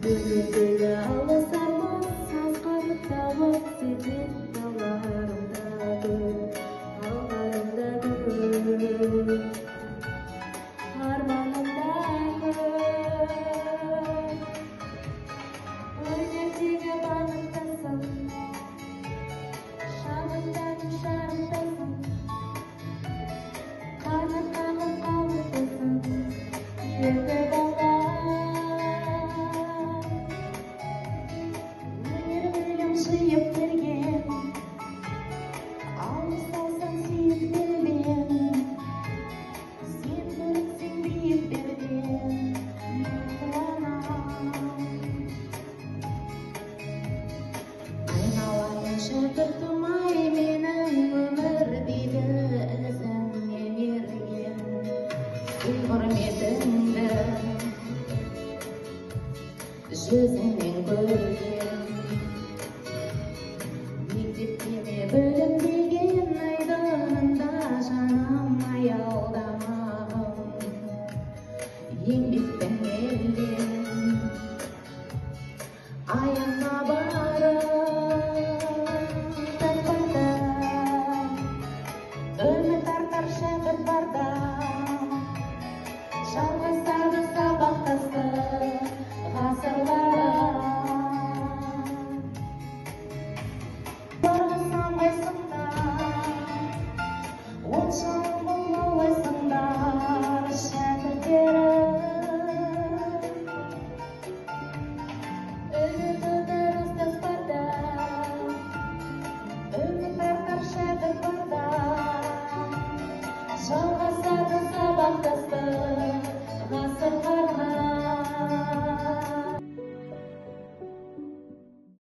Бүгіндегі алыс арман сазғырып тауып сезім тауларымда гүл, алдарымда гүл, арманымда гүл. Өнердегі бағыттасың, шағындағы шағынтасың, қанаттағы қалықтасың, жерді баға. Сүйіп берген, алыс алсаң сүйіп берген, сен көріксең биік берген, мен қуанам. Айналайын шәкіртім-ай, менің өмір дейді ізіңнен ерген, сый құрметіңді жүзіңнен көрген. Білім деген айдынында жаным аялдамағым, еңбекпен келген аяңға барып таппарда, үміт артар шәкірт барда, жалғасады сабақтастық ғасырларда. Жалғасады сабақтастық